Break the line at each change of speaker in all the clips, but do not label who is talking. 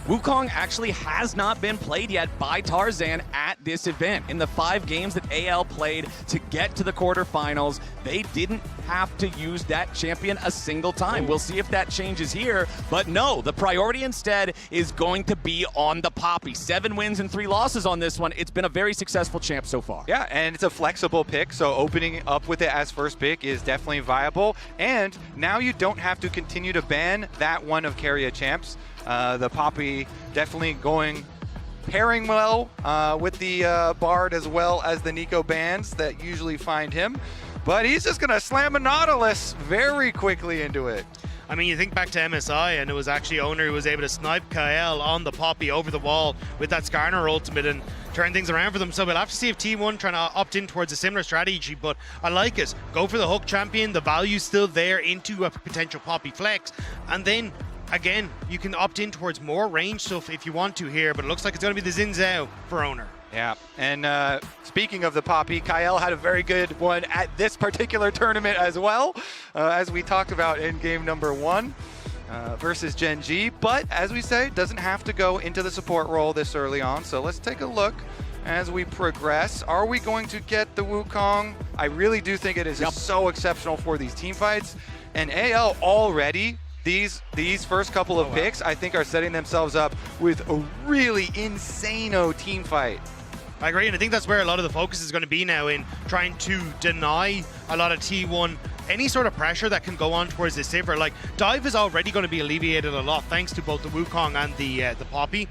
Wukong actually has not been played yet by Tarzan at this event. In the 5 games that AL played to get to the quarterfinals, they didn't have to use that champion a single time. We'll see if that changes here, but no, the priority instead is going to be on the Poppy. 7 wins and 3 losses on this one. It's been a very successful champ so far.
Yeah, and it's a flexible pick, so opening up with it as first pick is definitely viable. And now you don't have to continue to ban that one of Keria champs. The Poppy definitely pairing well with the Bard as well as the Nico bans that usually find him. But he's just going to slam a Nautilus very quickly into it.
I mean, you think back to MSI, and it was actually Oner who was able to snipe Kael on the Poppy over the wall with that Skarner ultimate and turn things around for them. So we'll have to see if T1 trying to opt in towards a similar strategy, but I like it. Go for the hook champion, the value's still there into a potential Poppy flex, and then again, you can opt in towards more range stuff if you want to here, but it looks like it's going to be the Xin Zhao for Oner.
Yeah, and speaking of the Poppy, Kael had a very good one at this particular tournament as well, as we talked about in game number 1 versus Gen G. But as we say, doesn't have to go into the support role this early on. So let's take a look as we progress. Are we going to get the Wukong? I really do think it is so exceptional for these team fights. And AL already, these first couple of picks, I think, are setting themselves up with a really insane-o team fight.
I agree, and I think that's where a lot of the focus is going to be now, in trying to deny a lot of T1 any sort of pressure that can go on towards the Sivir. Like, dive is already going to be alleviated a lot thanks to both the Wukong and the Poppy.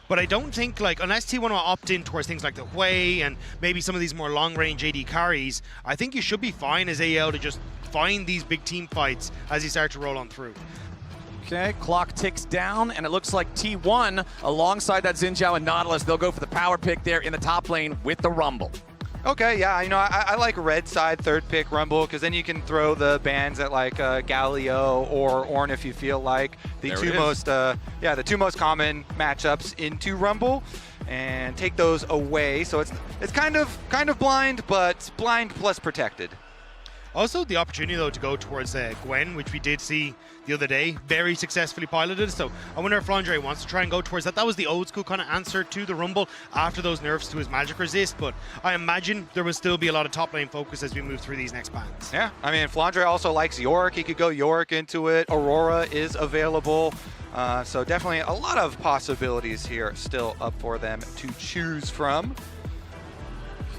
But I don't think, like, unless T1 will opt in towards things like the Hui and maybe some of these more long-range AD carries, I think you should be fine as AL to just find these big team fights as you start to roll on through.
Okay, clock ticks down, and it looks like T1, alongside that Xin Zhao and Nautilus, they'll go for the power pick there in the top lane with the Rumble.
Okay, yeah, you know, I like red side third pick Rumble, because then you can throw the bans at like Galio or Ornn if you feel like. The two most common matchups into Rumble, and take those away. So it's kind of blind, but blind plus protected.
Also, the opportunity, though, to go towards Gwen, which we did see the other day, very successfully piloted. So I wonder if Flandre wants to try and go towards that. That was the old school kind of answer to the Rumble after those nerfs to his magic resist. But I imagine there will still be a lot of top lane focus as we move through these next bans.
Yeah, I mean, Flandre also likes Yorick. He could go Yorick into it. Aurora is available. So definitely a lot of possibilities here still up for them to choose from.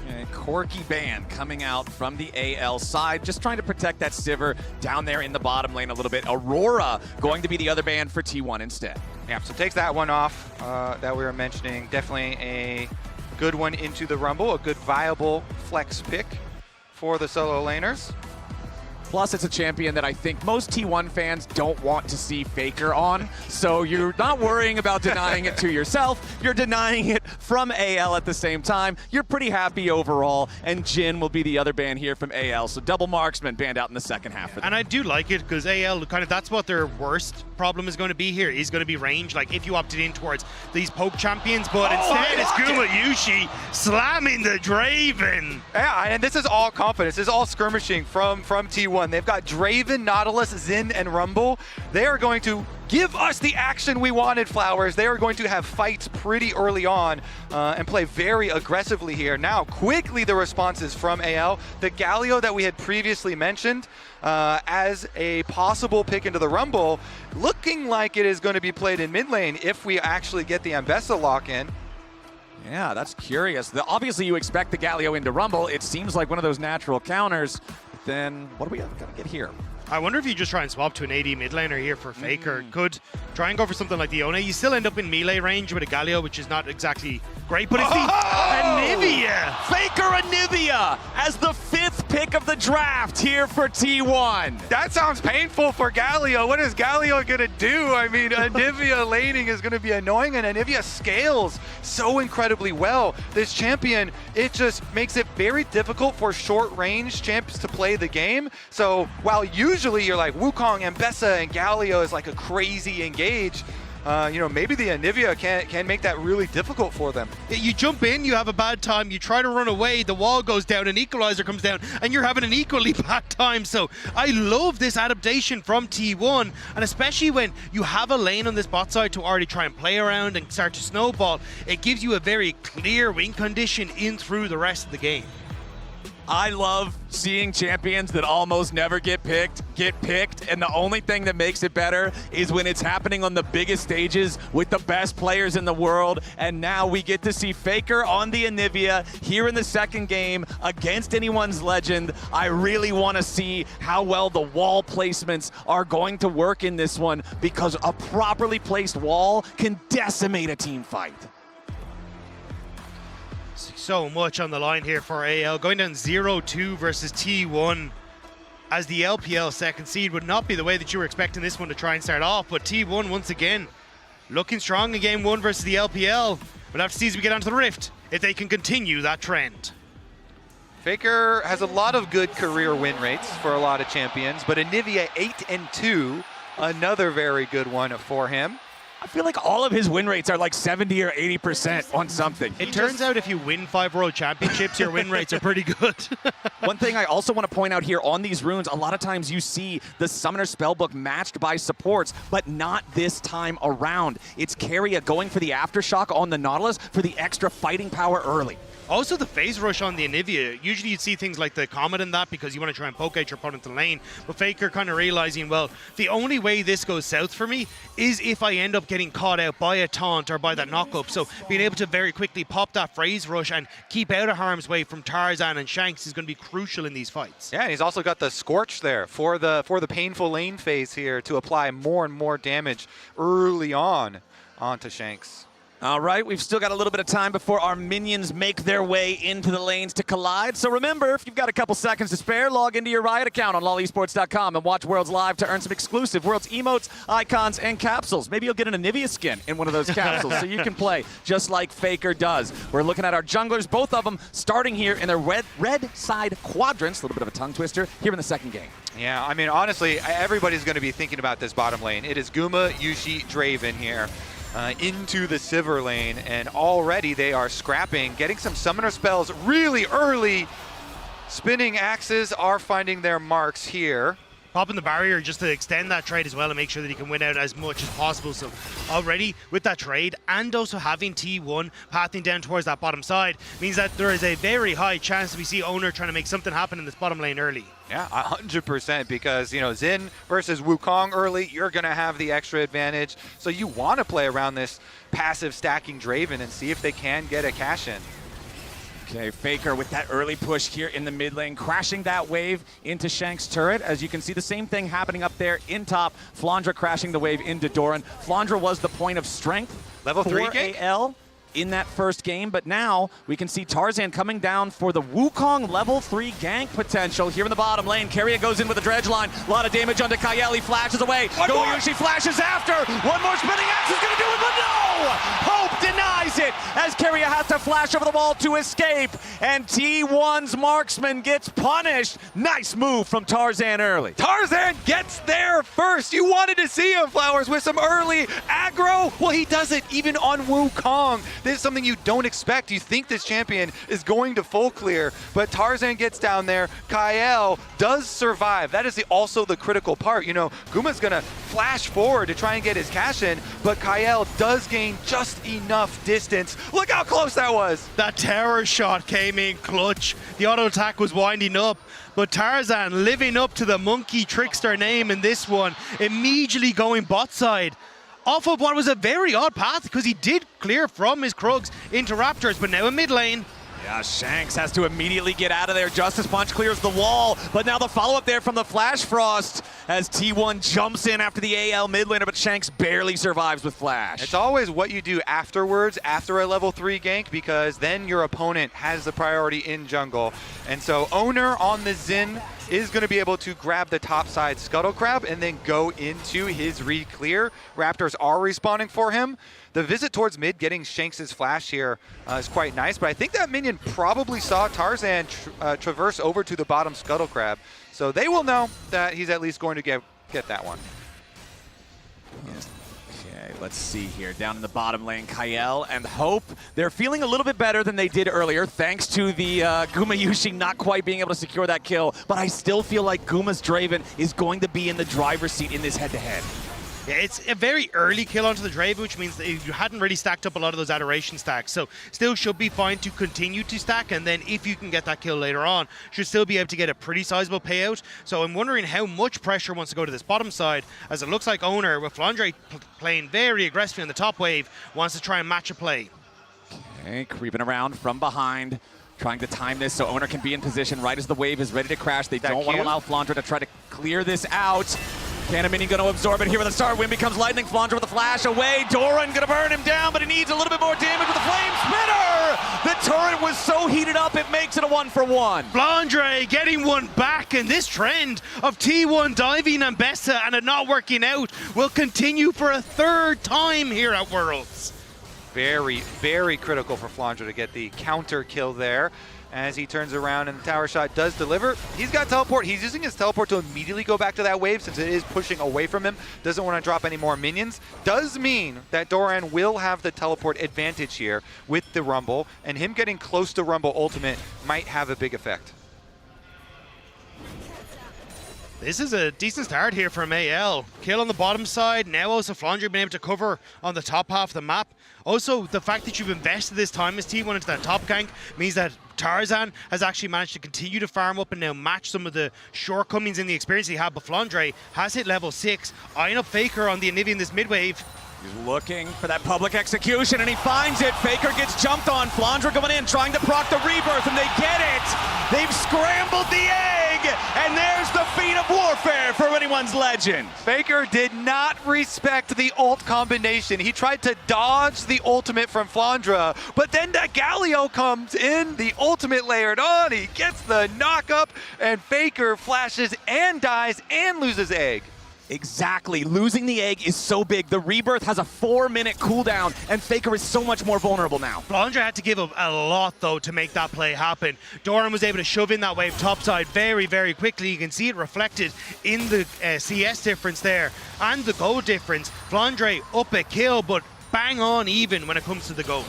Okay, quirky ban coming out from the AL side, just trying to protect that Sivir down there in the bottom lane a little bit. Aurora going to be the other ban for T1 instead.
Yeah, so takes that one off that we were mentioning. Definitely a good one into the Rumble, a good viable flex pick for the solo laners.
Plus, it's a champion that I think most T1 fans don't want to see Faker on, so you're not worrying about denying it to yourself. You're denying it from AL at the same time. You're pretty happy overall, and Jhin will be the other ban here from AL, so double marksman banned out in the second half. For them.
And I do like it, because AL, kind of, that's what their worst problem is going to be here, is going to be range. Like, if you opted in towards these poke champions, but instead it's Gumayusi slamming the Draven.
Yeah, and this is all confidence. This is all skirmishing from T1. They've got Draven, Nautilus, Xin, and Rumble. They are going to give us the action we wanted, Flowers. They are going to have fights pretty early on and play very aggressively here. Now, quickly the responses from AL. The Galio that we had previously mentioned as a possible pick into the Rumble, looking like it is going to be played in mid lane if we actually get the Ambessa lock in.
Yeah, that's curious. Obviously, you expect the Galio into Rumble. It seems like one of those natural counters. Then what do we got to get here?
I wonder if you just try and swap to an AD mid laner here for Faker. Could try and go for something like the Oner. You still end up in melee range with a Galio, which is not exactly great, but it's the Anivia.
Faker Anivia as the 5th pick of the draft here for T1.
That sounds painful for Galio. What is Galio gonna do? I mean, Anivia laning is gonna be annoying, and Anivia scales so incredibly well. This champion, it just makes it very difficult for short range champs to play the game. So while usually you're like Wukong, Ambessa, and Galio is like a crazy engage, maybe the Anivia can make that really difficult for them.
You jump in, you have a bad time, you try to run away, the wall goes down, an equalizer comes down, and you're having an equally bad time. So I love this adaptation from T1, and especially when you have a lane on this bot side to already try and play around and start to snowball, it gives you a very clear win condition in through the rest of the game.
I love seeing champions that almost never get picked, and the only thing that makes it better is when it's happening on the biggest stages with the best players in the world. And now we get to see Faker on the Anivia here in the second game against anyone's legend. I really want to see how well the wall placements are going to work in this one, because a properly placed wall can decimate a team fight.
So much on the line here for AL, going down 0-2 versus T1 as the LPL second seed. Would not be the way that you were expecting this one to try and start off, but T1 once again looking strong in game 1 versus the LPL. We'll have to see as we get onto the Rift if they can continue that trend.
Faker has a lot of good career win rates for a lot of champions, but Anivia 8-2, another very good one for him.
I feel like all of his win rates are like 70 or 80% on something.
It turns out if you win 5 World Championships, your win rates are pretty good.
One thing I also want to point out here on these runes, a lot of times you see the Summoner Spellbook matched by supports, but not this time around. It's Keria going for the Aftershock on the Nautilus for the extra fighting power early.
Also the phase rush on the Anivia. Usually you'd see things like the Comet in that because you want to try and poke out your opponent to the lane. But Faker kind of realizing, well, the only way this goes south for me is if I end up getting caught out by a taunt or by that knock-up. So being able to very quickly pop that phase rush and keep out of harm's way from Tarzan and Shanks is going to be crucial in these fights.
Yeah, and he's also got the Scorch there for the painful lane phase here to apply more and more damage early on onto Shanks.
All right, we've still got a little bit of time before our minions make their way into the lanes to collide. So remember, if you've got a couple seconds to spare, log into your Riot account on lolesports.com and watch Worlds Live to earn some exclusive Worlds emotes, icons, and capsules. Maybe you'll get an Anivia skin in one of those capsules so you can play just like Faker does. We're looking at our junglers, both of them starting here in their red side quadrants. A little bit of a tongue twister here in the second game.
Yeah, I mean, honestly, everybody's going to be thinking about this bottom lane. It is Gumayusi, Draven here. Into the Sivir lane, and already they are scrapping, getting some summoner spells really early. Spinning axes are finding their marks here.
Popping the barrier just to extend that trade as well and make sure that he can win out as much as possible. So already with that trade and also having T1 pathing down towards that bottom side means that there is a very high chance that we see Oner trying to make something happen in this bottom lane early.
Yeah, 100%, because, Xin versus Wukong early, you're going to have the extra advantage. So you want to play around this passive stacking Draven and see if they can get a cash in.
Okay, Faker with that early push here in the mid lane, crashing that wave into Shanks' turret. As you can see, the same thing happening up there in top. Flandre crashing the wave into Doran. Flandre was the point of strength
Level 3
for
gank?
AL in that first game, but now we can see Tarzan coming down for the Wukong level 3 gank potential here in the bottom lane. Keria goes in with a dredge line. A lot of damage onto Kael. He flashes away. Gumayusi flashes after. One more spinning axe is going to do it, but no! Hope denies it as Keria has to flash over the wall to escape, and T1's marksman gets punished. Nice move from Tarzan early.
Tarzan gets there first. You wanted to see him, Flowers, with some early aggro. Well, he does it even on Wukong. This is something you don't expect. You think this champion is going to full clear, but Tarzan gets down there. Kael does survive. That is also the critical part. Guma's going to flash forward to try and get his cash in, but Kael does gain just enough distance. Look how close that was.
That terror shot came in clutch. The auto attack was winding up, but Tarzan living up to the monkey trickster name in this one, immediately going bot side. Off of what was a very odd path because he did clear from his Krugs into Raptors, but now in mid lane.
Yeah, Shanks has to immediately get out of there. Justice Punch clears the wall, but now the follow-up there from the Flash Frost as T1 jumps in after the AL mid laner, but Shanks barely survives with Flash.
It's always what you do afterwards, after a level 3 gank, because then your opponent has the priority in jungle. And so Oner on the Xin is going to be able to grab the top side Scuttle Crab and then go into his re-clear. Raptors are respawning for him. The visit towards mid, getting Shanks' flash here is quite nice, but I think that minion probably saw Tarzan traverse over to the bottom Scuttle Crab. So they will know that he's at least going to get that one.
Okay, Let's see here. Down in the bottom lane, Kael and Hope. They're feeling a little bit better than they did earlier, thanks to the Gumayusi not quite being able to secure that kill. But I still feel like Guma's Draven is going to be in the driver's seat in this head-to-head.
Yeah, it's a very early kill onto the Draven, which means that you hadn't really stacked up a lot of those adoration stacks. So still should be fine to continue to stack, and then if you can get that kill later on, should still be able to get a pretty sizable payout. So I'm wondering how much pressure wants to go to this bottom side, as it looks like Oner, with Flandre playing very aggressively on the top wave, wants to try and match a play.
Okay, creeping around from behind. Trying to time this so Oner can be in position right as the wave is ready to crash. They don't want to allow Flandre to try to clear this out. Cannon Minion going to absorb it here with a star. Wind becomes lightning. Flandre with a flash away. Doran going to burn him down, but he needs a little bit more damage with the flame spitter. The turret was so heated up, it makes it a 1-for-1.
Flandre getting one back, and this trend of T1 diving and Bessa and it not working out will continue for a third time here at Worlds.
Very, very critical for Flandre to get the counter kill there. As he turns around and the tower shot does deliver. He's got teleport. He's using his teleport to immediately go back to that wave since it is pushing away from him. Doesn't want to drop any more minions. Does mean that Doran will have the teleport advantage here with the Rumble, and him getting close to Rumble ultimate might have a big effect.
This is a decent start here from AL. Kill on the bottom side. Now also Flandre been able to cover on the top half of the map. Also, the fact that you've invested this time as T1 into that top gank means that Tarzan has actually managed to continue to farm up and now match some of the shortcomings in the experience he had. But Flandre has hit level 6, eyeing up Faker on the Anivia in this mid wave.
He's looking for that public execution, and he finds it. Faker gets jumped on. Flandre going in, trying to proc the rebirth, and they get it. They've scrambled the egg, and there's the feat of warfare for anyone's legend.
Faker did not respect the ult combination. He tried to dodge the ultimate from Flandre, but then that Galio comes in, the ultimate layered on. He gets the knock up, and Faker flashes and dies and loses egg.
Exactly. Losing the egg is so big. The rebirth has a 4-minute cooldown, and Faker is so much more vulnerable now.
Flandre had to give up a lot, though, to make that play happen. Doran was able to shove in that wave topside very, very quickly. You can see it reflected in the CS difference there and the gold difference. Flandre up a kill, but bang on even when it comes to the gold.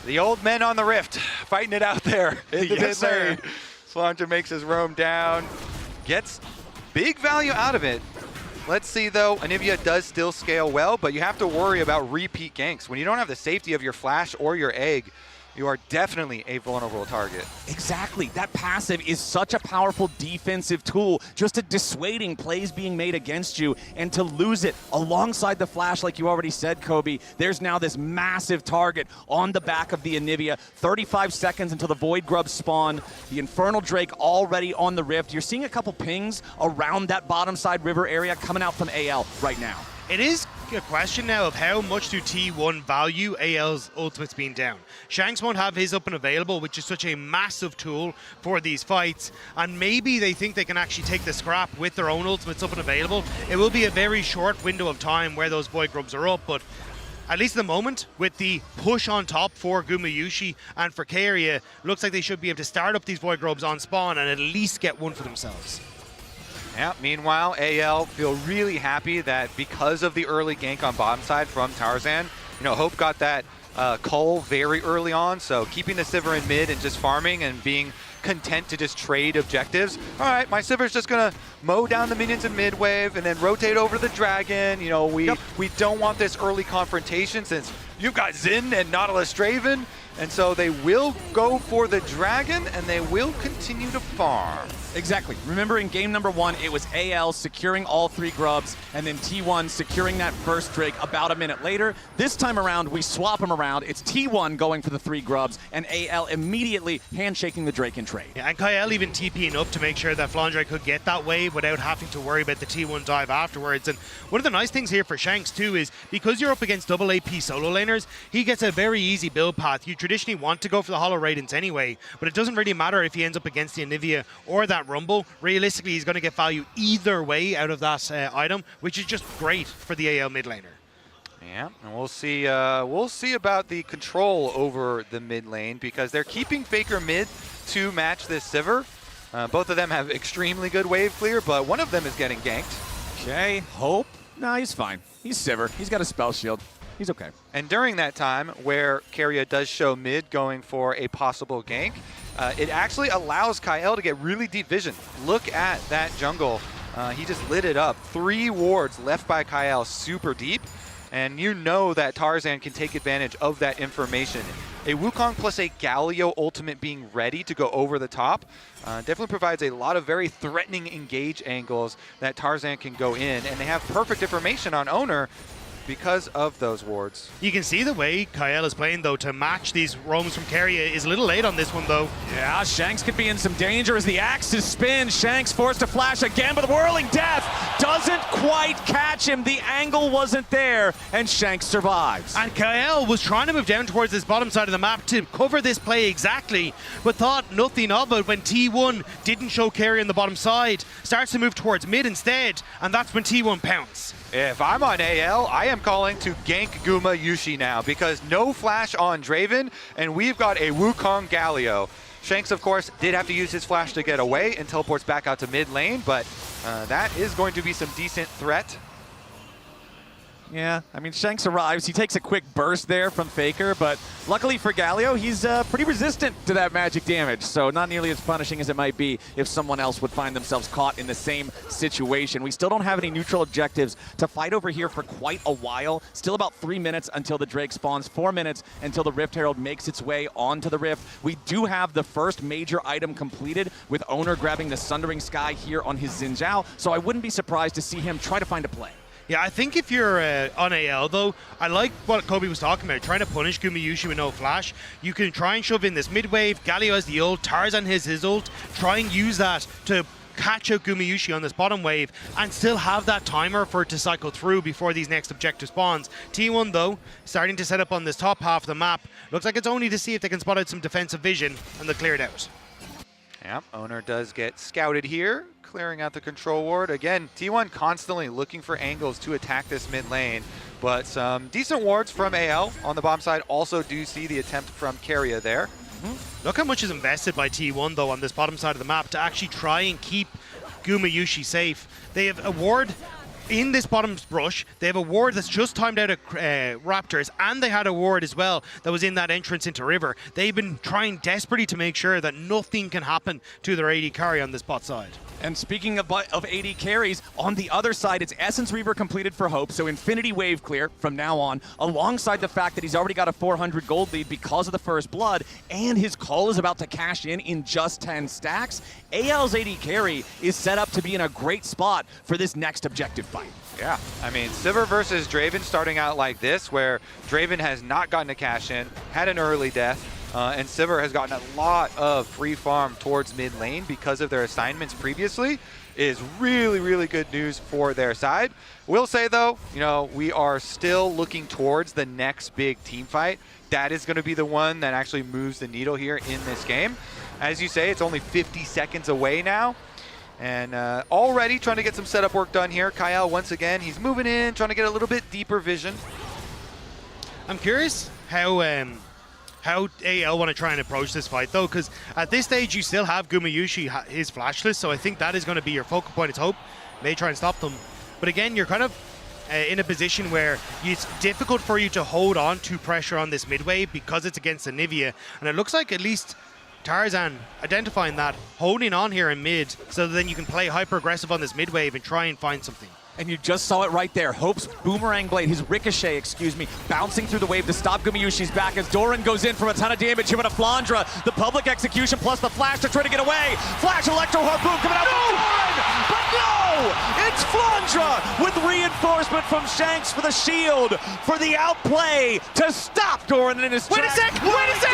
The old men on the rift, fighting it out there in the
Yes,
mid
sir.
lane. Flandre makes his roam down, gets big value out of it. Let's see though, Anivia does still scale well, but you have to worry about repeat ganks. When you don't have the safety of your flash or your egg, you are definitely a vulnerable target.
Exactly. That passive is such a powerful defensive tool, just at dissuading plays being made against you, and to lose it alongside the flash, like you already said, Kobe, there's now this massive target on the back of the Anivia. 35 seconds until the Void Grubs spawn. The Infernal Drake already on the Rift. You're seeing a couple pings around that bottom side river area coming out from AL right now.
It is a question now of how much do T1 value AL's ultimates being down. Shanks won't have his up and available, which is such a massive tool for these fights, and maybe they think they can actually take the scrap with their own ultimates up and available. It will be a very short window of time where those Void Grubs are up, but at least at the moment, with the push on top for Gumayusi and for Keria, looks like they should be able to start up these Void Grubs on spawn and at least get one for themselves.
Yeah, meanwhile, AL feel really happy that because of the early gank on bottom side from Tarzan, Hope got that cull very early on, so keeping the Sivir in mid and just farming and being content to just trade objectives. All right, my Sivir's just gonna mow down the minions in mid wave and then rotate over the dragon. We don't want this early confrontation since you've got Xin and Nautilus Draven, and so they will go for the dragon and they will continue to farm.
Exactly. Remember in game number 1, it was AL securing all 3 grubs, and then T1 securing that first Drake about a minute later. This time around, we swap them around. It's T1 going for the 3 grubs, and AL immediately handshaking the Drake in trade.
Yeah, and Kael even TPing up to make sure that Flandre could get that wave without having to worry about the T1 dive afterwards. And one of the nice things here for Shanks too is because you're up against double AP solo laners, he gets a very easy build path. You traditionally want to go for the Hollow Radiance anyway, but it doesn't really matter if he ends up against the Anivia or that Rumble. Realistically, he's going to get value either way out of that item, which is just great for the AL mid laner.
Yeah, and we'll see about the control over the mid lane because they're keeping Faker mid to match this Sivir. Both of them have extremely good wave clear, but one of them is getting ganked.
Okay, Hope No, he's fine. He's Sivir. He's got a spell shield. He's okay.
And during that time, where Keria does show mid going for a possible gank, it actually allows Kael to get really deep vision. Look at that jungle. He just lit it up. 3 wards left by Kael, super deep. And you know that Tarzan can take advantage of that information. A Wukong plus a Galio ultimate being ready to go over the top definitely provides a lot of very threatening engage angles that Tarzan can go in. And they have perfect information on Oner because of those wards.
You can see the way Kael is playing, though, to match these roams from Keria is a little late on this one, though.
Yeah, Shanks could be in some danger as the axes spin. Shanks forced to flash again, but the Whirling Death doesn't quite catch him. The angle wasn't there, and Shanks survives.
And Kael was trying to move down towards this bottom side of the map to cover this play exactly, but thought nothing of it when T1 didn't show Keria on the bottom side. Starts to move towards mid instead, and that's when T1 pounce.
If I'm on AL, I am calling to gank Gumayusi now because no flash on Draven, and we've got a Wukong Galio. Shanks, of course, did have to use his flash to get away and teleports back out to mid lane, but that is going to be some decent threat.
Yeah, I mean, Shanks arrives. He takes a quick burst there from Faker, but luckily for Galio, he's pretty resistant to that magic damage, so not nearly as punishing as it might be if someone else would find themselves caught in the same situation. We still don't have any neutral objectives to fight over here for quite a while. Still about 3 minutes until the Drake spawns, 4 minutes until the Rift Herald makes its way onto the Rift. We do have the first major item completed with Oner grabbing the Sundering Sky here on his Xin Zhao, so I wouldn't be surprised to see him try to find a play.
Yeah, I think if you're on AL, though, I like what Kobe was talking about, trying to punish Gumayusi with no flash. You can try and shove in this mid-wave, Galio has the ult, Tarzan has his ult, try and use that to catch out Gumayusi on this bottom wave and still have that timer for it to cycle through before these next objective spawns. T1, though, starting to set up on this top half of the map. Looks like it's only to see if they can spot out some defensive vision, and they'll clear it out.
Yeah, Oner does get scouted here, clearing out the control ward. Again, T1 constantly looking for angles to attack this mid lane, but some decent wards from AL on the bottom side. Also do see the attempt from Keria there.
Look how much is invested by T1, though, on this bottom side of the map to actually try and keep Gumayusi safe. They have a ward in this bottom brush. They have a ward that's just timed out of Raptors, and they had a ward as well that was in that entrance into River. They've been trying desperately to make sure that nothing can happen to their AD carry on this bot side.
And speaking of AD carries, on the other side, it's Essence Reaver completed for Hope, so Infinity Wave clear from now on, alongside the fact that he's already got a 400 gold lead because of the first blood, and his call is about to cash in just 10 stacks. AL's AD carry is set up to be in a great spot for this next objective fight.
Yeah, I mean, Sivir versus Draven starting out like this, where Draven has not gotten a cash in, had an early death, and Sivir has gotten a lot of free farm towards mid lane because of their assignments previously, is really, really good news for their side. Will say, though, you know, we are still looking towards the next big team fight. That is going to be the one that actually moves the needle here in this game. As you say, it's only 50 seconds away now. And already trying to get some setup work done here. Kael, once again, he's moving in, trying to get a little bit deeper vision.
I'm curious how AL want to try and approach this fight, though, because at this stage you still have Gumayusi, his flashless, so I think that is going to be your focal point. It's Hope may try and stop them. But again, you're kind of in a position where it's difficult for you to hold on to pressure on this midway because it's against Anivia, and it looks like at least Tarzan identifying that, holding on here in mid, so that then you can play hyper-aggressive on this mid-wave and try and find something.
And you just saw it right there. Hope's boomerang blade, his ricochet, bouncing through the wave to stop Gumayusi's back as Doran goes in from a ton of damage here with a Flandre. The public execution plus the flash to try to get away. Flash Electro Harpoon coming out from Doran! But no! It's Flandre with reinforcement from Shanks for the shield, for the outplay to stop Doran in his tracks.
Wait a sec!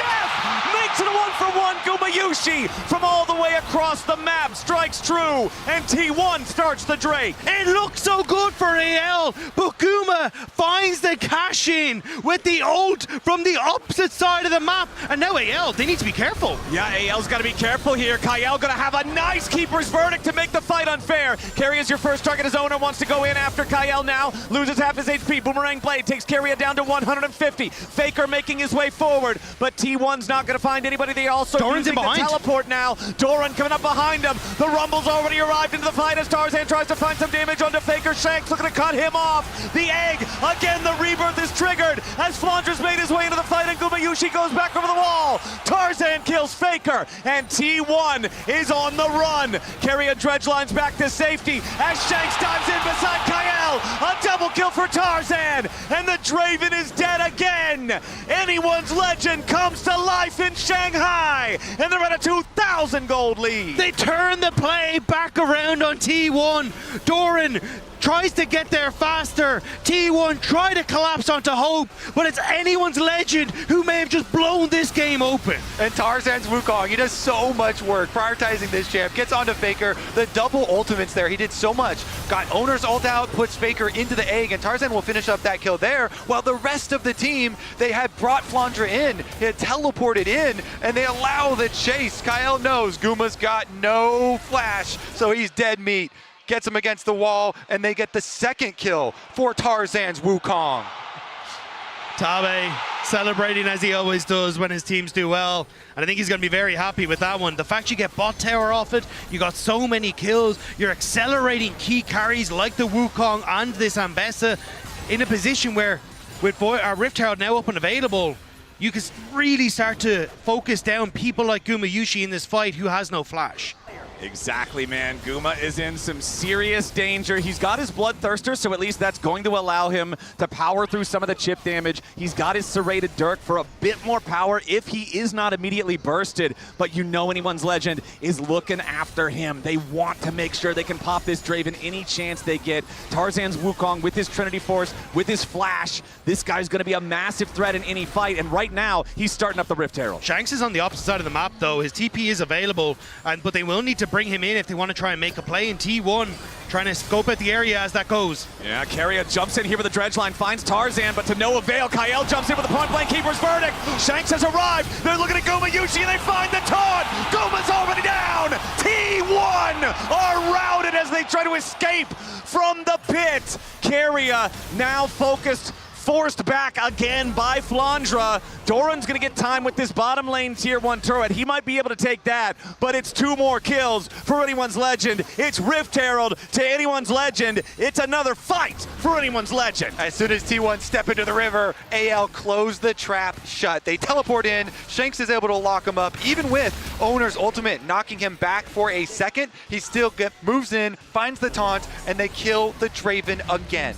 Makes it a 1-for-1. Gumayusi from all the way across the map strikes true, and T1 starts the Drake.
It looks so good for AL, but Guma finds the cash in with the ult from the opposite side of the map, and now AL, they need to be careful.
Yeah, AL's got to be careful here. Kael gonna have a nice keeper's verdict to make the fight unfair. Keria is your first target as Oner wants to go in after Kael now. Loses half his HP. Boomerang blade takes Keria down to 150. Faker making his way forward, but T1's not gonna find anybody. They also
Doran's
using
in behind.
the teleport now. Doran coming up behind him. The Rumble's already arrived into the fight as Tarzan tries to find some damage onto Faker. Faker. Shanks looking to cut him off. The egg, again the rebirth is triggered as Flandre's made his way into the fight and Gumayusi goes back over the wall. Tarzan kills Faker and T1 is on the run. Keria dredge lines back to safety as Shanks dives in beside Kael. A double kill for Tarzan and the Draven is dead again. Anyone's legend comes to life in Shanghai and they're at a 2,000 gold lead.
They turn the play back around on T1. Doran tries to get there faster. T1 try to collapse onto Hope, but it's anyone's legend who may have just blown this game open.
And Tarzan's Wukong, he does so much work prioritizing this champ, gets onto Faker, the double ultimates there, he did so much. Got Oner's ult out, puts Faker into the egg, and Tarzan will finish up that kill there, while the rest of the team, they had brought Flandre in, he had teleported in, and they allow the chase. Kael knows Guma's got no flash, so he's dead meat. Gets him against the wall, and they get the second kill for Tarzan's Wukong.
Tabe celebrating as he always does when his teams do well, and I think he's going to be very happy with that one. The fact you get bot tower off it, you got so many kills, you're accelerating key carries like the Wukong and this Ambessa in a position where with Rift Herald now up and available, you can really start to focus down people like Gumayusi in this fight who has no flash.
Exactly, man. Guma is in some serious danger. He's got his Bloodthirster, so at least that's going to allow him to power through some of the chip damage. He's got his Serrated Dirk for a bit more power if he is not immediately bursted, but you know anyone's legend is looking after him. They want to make sure they can pop this Draven any chance they get. Tarzan's Wukong with his Trinity Force, with his Flash. This guy's going to be a massive threat in any fight, and right now, he's starting up the Rift Herald.
Shanks is on the opposite side of the map, though. His TP is available, but they will need to bring him in if they want to try and make a play. In T1 trying to scope out the area as that goes.
Yeah, Keria jumps in here with the dredge line, finds Tarzan, but to no avail. Kael jumps in with the point blank keeper's verdict. Shanks has arrived. They're looking at Gumayusi and they find the taunt. Guma's already down. T1 are routed as they try to escape from the pit. Keria now focused, forced back again by Flandre. Doran's gonna get time with this bottom lane tier 1 turret. He might be able to take that, but it's 2 more kills for anyone's legend. It's Rift Herald to anyone's legend. It's another fight for anyone's legend.
As soon as T1 step into the river, AL close the trap shut. They teleport in, Shanks is able to lock him up, even with Oner's ultimate knocking him back for a second. He still moves in, finds the taunt, and they kill the Draven again.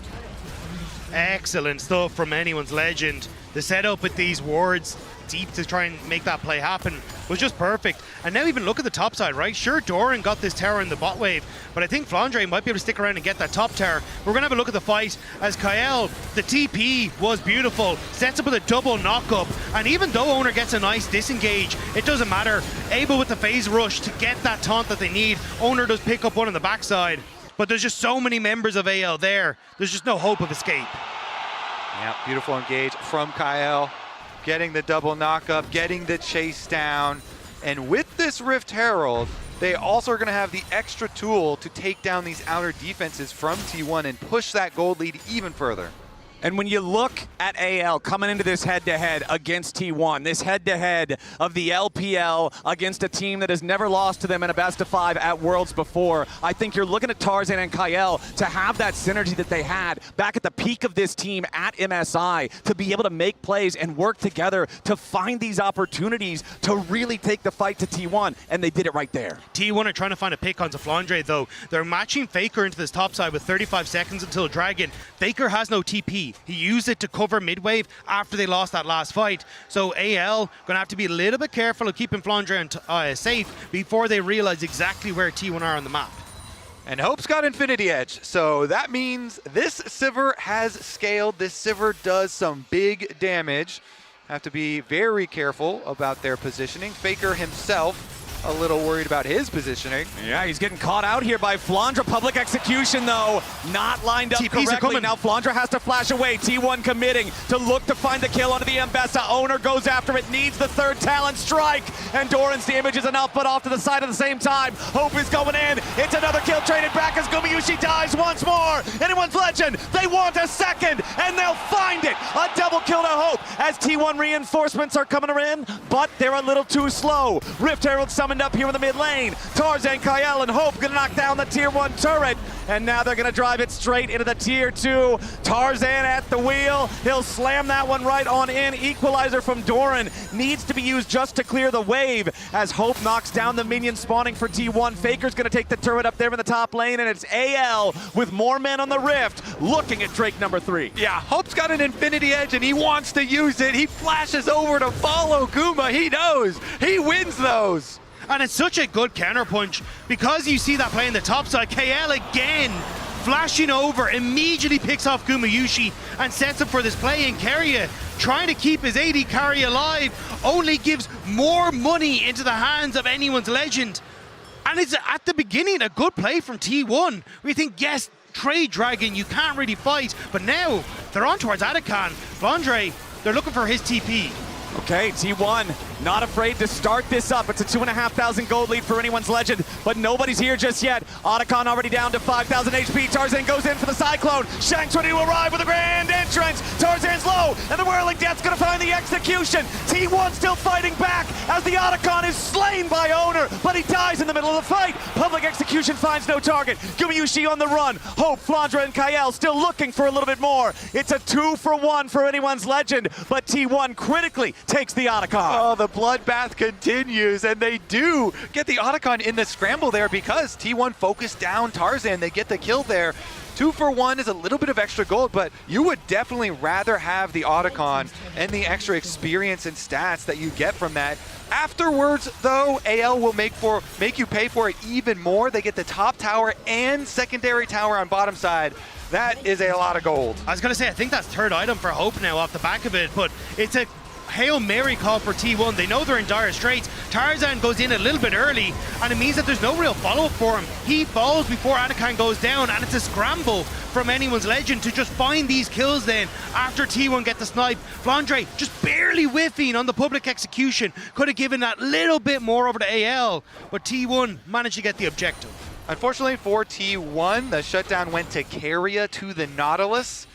Excellent stuff from anyone's legend. The setup with these wards deep to try and make that play happen was just perfect. And now even look at the top side, right? Sure, Doran got this tower in the bot wave, but I think Flandre might be able to stick around and get that top tower. We're going to have a look at the fight as Kael, the TP was beautiful, sets up with a double knock-up, and even though Oner gets a nice disengage, it doesn't matter. Able with the phase rush to get that taunt that they need. Oner does pick up one on the backside, but there's just so many members of AL there. There's just no hope of escape.
Yeah, beautiful engage from Kael. Getting the double knock-up, getting the chase down. And with this Rift Herald, they also are going to have the extra tool to take down these outer defenses from T1 and push that gold lead even further.
And when you look at AL coming into this head-to-head against T1, this head-to-head of the LPL against a team that has never lost to them in a best-of-5 at Worlds before, I think you're looking at Tarzan and Kael to have that synergy that they had back at the peak of this team at MSI, to be able to make plays and work together to find these opportunities to really take the fight to T1, and they did it right there.
T1 are trying to find a pick onto Flandre, though. They're matching Faker into this top side with 35 seconds until Dragon. Faker has no TP. He used it to cover mid-wave after they lost that last fight. So AL going to have to be a little bit careful of keeping Flandre safe before they realize exactly where T1 are on the map.
And Hope's got Infinity Edge, so that means this Sivir has scaled. This Sivir does some big damage. Have to be very careful about their positioning. Faker himself a little worried about his positioning.
Yeah, he's getting caught out here by Flandre. Public execution, though, not lined up
TPs are
correctly.
coming.
Now Flandre has to flash away. T1 committing to look to find the kill onto the Ambessa. Oner goes after it, needs the third talent strike, and Doran's damage is enough, but off to the side at the same time. Hope is going in. It's another kill traded back as Gumayusi dies once more. Anyone's legend, they want a second, and they'll find it. A double kill to Hope as T1 reinforcements are coming in, but they're a little too slow. Rift Herald summoned up here in the mid lane. Tarzan, Kael, and Hope gonna knock down the tier 1 turret. and now they're going to drive it straight into the tier 2. Tarzan at the wheel. He'll slam that one right on in. Equalizer from Doran needs to be used just to clear the wave as Hope knocks down the minion spawning for T1. Faker's going to take the turret up there in the top lane, and it's AL with more men on the rift looking at Drake number 3.
Yeah, Hope's got an infinity edge and he wants to use it. He flashes over to follow Guma. He knows. He wins those.
And it's such a good counterpunch because you see that play in the top side. Kael again flashing over, immediately picks off Gumayusi and sets up for this play. And Keria, trying to keep his AD carry alive, only gives more money into the hands of anyone's legend. And it's at the beginning a good play from T1. We think, yes, Trade Dragon, you can't really fight. But now they're on towards Atakan. Flandre, they're looking for his TP.
Okay, T1 not afraid to start this up. It's a 2,500 gold lead for anyone's legend, but nobody's here just yet. Otacon already down to 5,000 HP. Tarzan goes in for the Cyclone. Shanks ready to arrive with a grand entrance. Tarzan's low, and the Whirling Death's gonna find the execution. T1 still fighting back as the Otacon is slain by Oner, but he dies in the middle of the fight. Public execution finds no target. Gumayusi on the run. Hope, Flandre, and Kael still looking for a little bit more. It's a 2-for-1 for anyone's legend, but T1 critically takes the Otacon.
Oh, the bloodbath continues, and they do get the Otacon in the scramble there because T1 focused down Tarzan. They get the kill there. 2-for-1 is a little bit of extra gold, but you would definitely rather have the Otacon and the extra experience and stats that you get from that. Afterwards, though, AL will make you pay for it even more. They get the top tower and secondary tower on bottom side. That is a lot of gold.
I was going to say, I think that's third item for Hope now off the back of it, but it's a Hail Mary call for T1. They know they're in dire straits. Tarzan goes in a little bit early, and it means that there's no real follow-up for him. He falls before Atakan goes down, and it's a scramble from anyone's legend to just find these kills then after T1 get the snipe. Flandre just barely whiffing on the public execution. Could have given that little bit more over to AL, but T1 managed to get the objective.
Unfortunately for T1, the shutdown went to Keria to the Nautilus.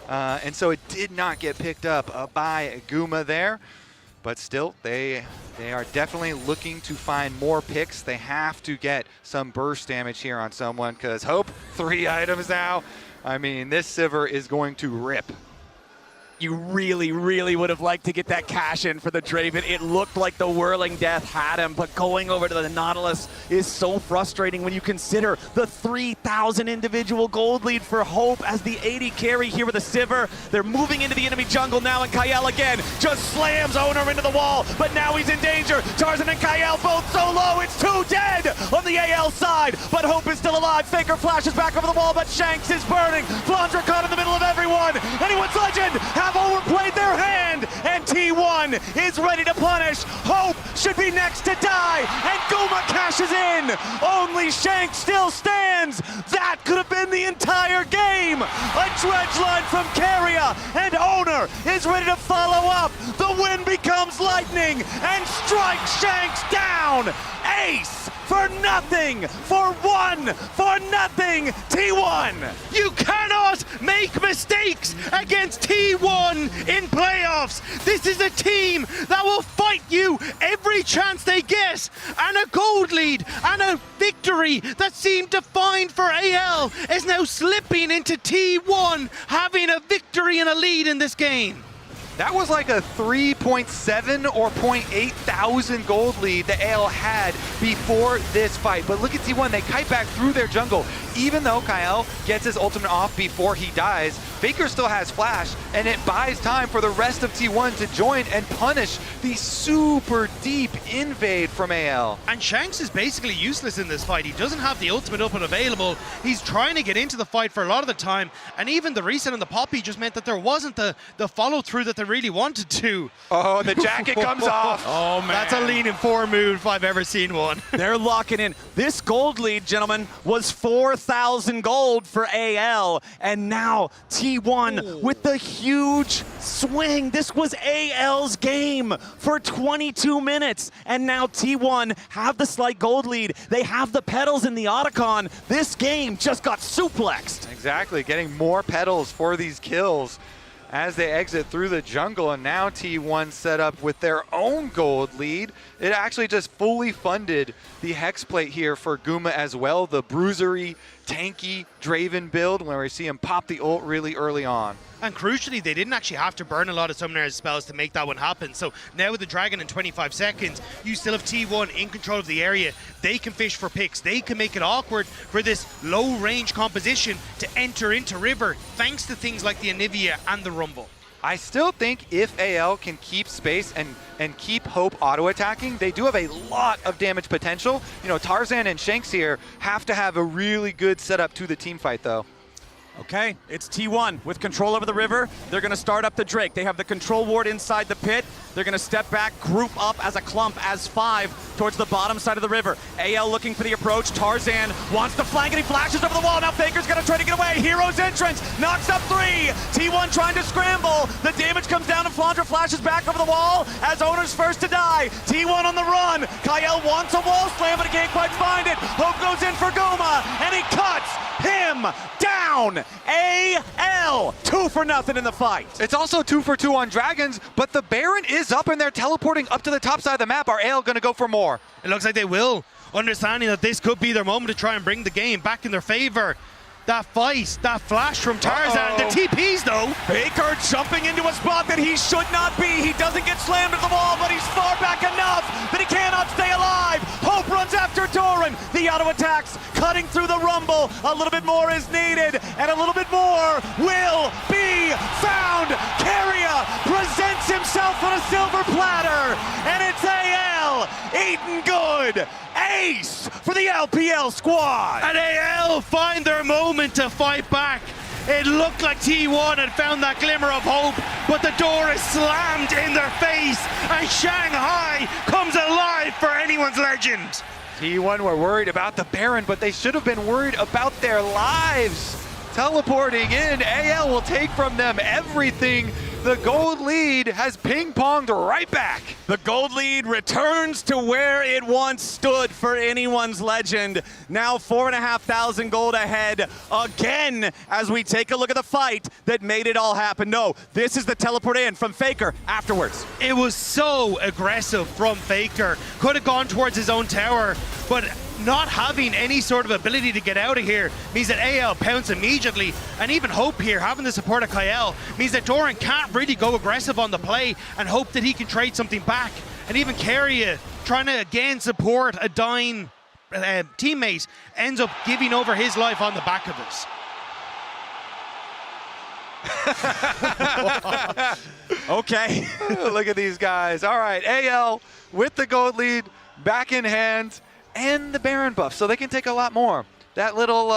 And so it did not get picked up by Guma there. But still, they are definitely looking to find more picks. They have to get some burst damage here on someone because Hope, 3 items now. I mean, this Sivir is going to rip.
You really, really would have liked to get that cash in for the Draven. It looked like the Whirling Death had him, but going over to the Nautilus is so frustrating when you consider the 3,000 individual gold lead for Hope as the 80 carry here with the Sivir. They're moving into the enemy jungle now, and Kael again just slams Oner into the wall, but now he's in danger. Tarzan and Kael both so low, it's 2 dead on the AL side, but Hope is still alive. Faker flashes back over the wall, but Shanks is burning. Flandre caught in the middle of everyone. Anyone's legend have overplayed their hand, and T1 is ready to punish. Hope should be next to die, and Guma cashes in. Only Shanks still stands. That could have been the entire game. A dredge line from Keria, and Oner is ready to follow up. The wind becomes lightning and strikes Shanks down. Ace for nothing, for 1 for nothing, T1.
You cannot make mistakes against T1 in playoffs. This is a team that will fight you every chance they get. And a gold lead and a victory that seemed defined for AL is now slipping into T1 having a victory and a lead in this game.
That was like a 3.7 or 0.8 thousand gold lead that AL had before this fight. But look at T1, they kite back through their jungle. Even though Kael gets his ultimate off before he dies, Faker still has flash, and it buys time for the rest of T1 to join and punish the super deep invade from AL.
And Shanks is basically useless in this fight. He doesn't have the ultimate up and available. He's trying to get into the fight for a lot of the time, and even the reset on the Poppy just meant that there wasn't the follow-through that they really wanted to.
Oh, the jacket comes off.
Oh, man.
That's a lean in 4 move if I've ever seen one.
They're locking in. This gold lead, gentlemen, was 4,000 gold for AL, and now T1 with the huge swing. This was AL's game for 22 minutes, and now T1 have the slight gold lead. They have the pedals in the Otacon. This game just got suplexed.
Exactly, getting more petals for these kills as they exit through the jungle, and now T1 set up with their own gold lead. It actually just fully funded the Hex plate here for Guma as well. The Bruisery tanky Draven build where we see him pop the ult really early on.
And crucially, they didn't actually have to burn a lot of Summoner's spells to make that one happen. So now with the Dragon in 25 seconds, you still have T1 in control of the area. They can fish for picks. They can make it awkward for this low-range composition to enter into River, thanks to things like the Anivia and the Rumble.
I still think if AL can keep space and keep Hope auto-attacking, they do have a lot of damage potential. You know, Tarzan and Shanks here have to have a really good setup to the team fight, though.
Okay, it's T1 with control over the river. They're going to start up the Drake. They have the control ward inside the pit. They're going to step back, group up as a clump, as 5 towards the bottom side of the river. AL looking for the approach. Tarzan wants to flank and he flashes over the wall. Now Faker's going to try to get away. Hero's entrance knocks up 3. T1 trying to scramble. The damage comes down and Flandre flashes back over the wall as Oner's first to die. T1 on the run. Kael wants a wall slam, but he can't quite find it. Hope goes in for Goma and he cuts him down. AL 2 for nothing in the fight.
It's also 2 for 2 on Dragons, but the Baron is up and they're teleporting up to the top side of the map. Are AL going to go for more?
It looks like they will, understanding that this could be their moment to try and bring the game back in their favor. That fight, that flash from Tarzan, the TPs though.
Faker jumping into a spot that he should not be. He doesn't get slammed to the wall, but he's far back enough that he cannot stay alive. Hope runs after Doran. The auto attacks cutting through the Rumble. A little bit more is needed, and a little bit more will be found. Keria presents himself on a silver platter, and it's AL eating good. Ace for the LPL squad.
And AL find their moment to fight back. It looked like T1 had found that glimmer of hope, but the door is slammed in their face, and Shanghai comes alive for anyone's legend.
T1 were worried about the Baron, but they should have been worried about their lives. Teleporting in, AL will take from them everything. The gold lead has ping-ponged right back.
The gold lead returns to where it once stood for anyone's legend. Now 4,500 gold ahead again as we take a look at the fight that made it all happen. No, this is the teleport in from Faker afterwards.
It was so aggressive from Faker. Could have gone towards his own tower, but not having any sort of ability to get out of here means that AL pounce immediately, and even Hope here, having the support of Kael, means that Doran can't really go aggressive on the play and hope that he can trade something back. And even Keria, trying to again support a dying teammate, ends up giving over his life on the back of it.
Okay.
Look at these guys. All right, AL with the gold lead back in hand, and the Baron buff, so they can take a lot more. That little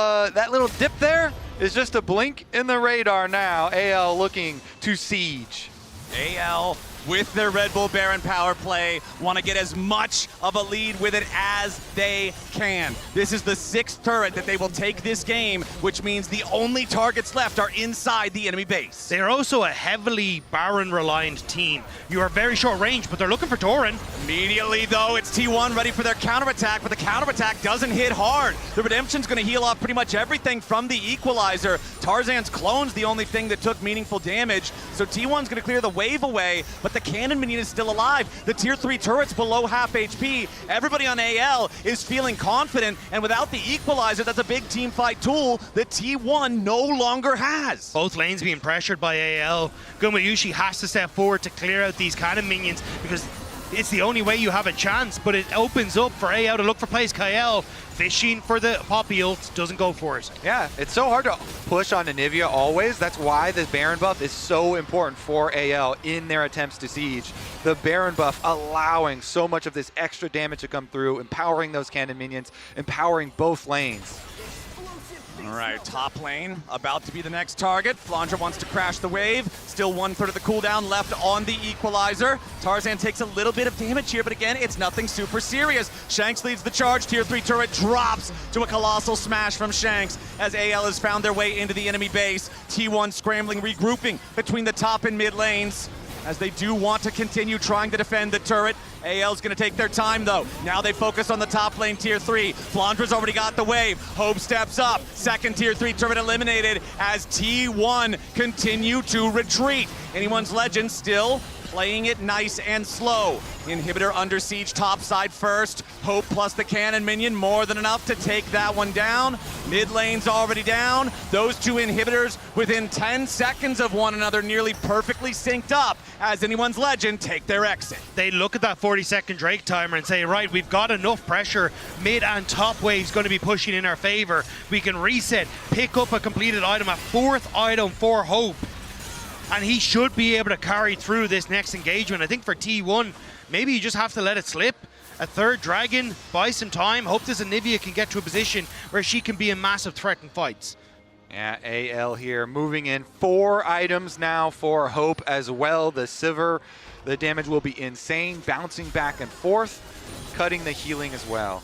dip there is just a blink in the radar now. AL looking to siege.
AL with their Red Bull Baron power play want to get as much of a lead with it as they can. This is the 6th turret that they will take this game, which means the only targets left are inside the enemy base.
They're also a heavily Baron-reliant team. You are very short range, but they're looking for Doran.
Immediately, though, it's T1 ready for their counterattack, but the counterattack doesn't hit hard. The Redemption's going to heal off pretty much everything from the Equalizer. Tarzan's clone's the only thing that took meaningful damage, so T1's going to clear the wave away, but the cannon minion is still alive. The tier 3 turret's below half HP. Everybody on AL is feeling confident, and without the Equalizer, that's a big team fight tool that T1 no longer has.
Both lanes being pressured by AL. Gumayusi has to step forward to clear out these cannon minions because it's the only way you have a chance, but it opens up for AL to look for plays. Kael fishing for the Poppy ult, doesn't go for it.
Yeah, it's so hard to push on Anivia always. That's why the Baron buff is so important for AL in their attempts to siege. The Baron buff allowing so much of this extra damage to come through, empowering those cannon minions, empowering both lanes.
All right, top lane about to be the next target. Flandre wants to crash the wave. Still 1/3 of the cooldown left on the Equalizer. Tarzan takes a little bit of damage here, but again, it's nothing super serious. Shanks leads the charge. Tier 3 turret drops to a colossal smash from Shanks as AL has found their way into the enemy base. T1 scrambling, regrouping between the top and mid lanes, as they do want to continue trying to defend the turret. AL's gonna take their time though. Now they focus on the top lane, tier 3. Flandre's already got the wave. Hope steps up. Second tier 3 turret eliminated as T1 continue to retreat. Anyone's legend still playing it nice and slow. Inhibitor under siege topside first. Hope plus the cannon minion, more than enough to take that one down. Mid lane's already down. Those two inhibitors within 10 seconds of one another, nearly perfectly synced up as anyone's legend take their exit.
They look at that 40-second Drake timer and say, right, we've got enough pressure. Mid and top wave's going to be pushing in our favor. We can reset, pick up a completed item, a 4th item for Hope. And he should be able to carry through this next engagement. I think for T1, maybe you just have to let it slip. A 3rd dragon, buy some time. Hope this Anivia can get to a position where she can be a massive threat in fights.
Yeah, AL here moving in. 4 items now for Hope as well. The Sivir, the damage will be insane, bouncing back and forth, cutting the healing as well.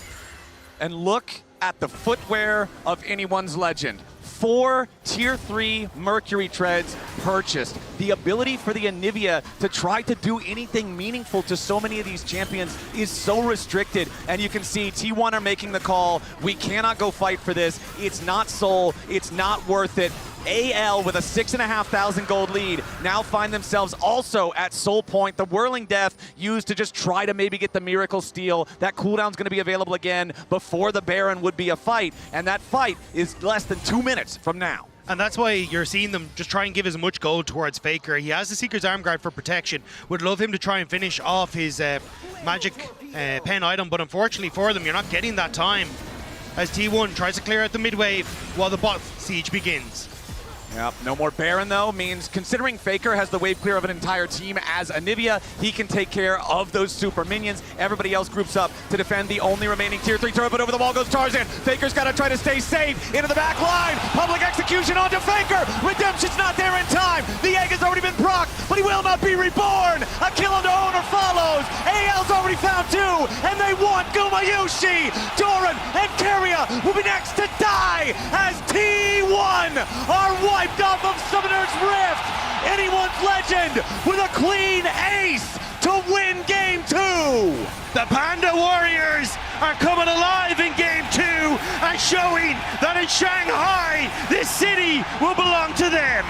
And look at the footwear of anyone's legend. 4 tier 3 Mercury treads purchased. The ability for the Anivia to try to do anything meaningful to so many of these champions is so restricted. And you can see T1 are making the call. We cannot go fight for this. It's not Soul. It's not worth it. AL with a 6,500 gold lead now find themselves also at Soul Point. The Whirling Death used to just try to maybe get the Miracle Steal. That cooldown's going to be available again before the Baron would be a fight, and that fight is less than 2 minutes from now.
And that's why you're seeing them just try and give as much gold towards Faker. He has the Seeker's Arm Guard for protection. Would love him to try and finish off his magic pen item, but unfortunately for them, you're not getting that time as T1 tries to clear out the mid wave while the bot siege begins.
Yep, no more Baron though, means considering Faker has the wave clear of an entire team as Anivia, he can take care of those super minions. Everybody else groups up to defend the only remaining tier 3 turret, but over the wall goes Tarzan. Faker's got to try to stay safe into the back line. Public execution onto Faker. Redemption's not there in time. The egg has already been procced, but he will not be reborn. A kill onto Oner follows. AL's already found 2, and they want Gumayusi. Doran and Keria will be next to die as T1 are wiped off of Summoner's Rift. Anyone's legend with a clean ace to win game 2.
The Panda Warriors are coming alive in game 2 and showing that in Shanghai, this city will belong to them.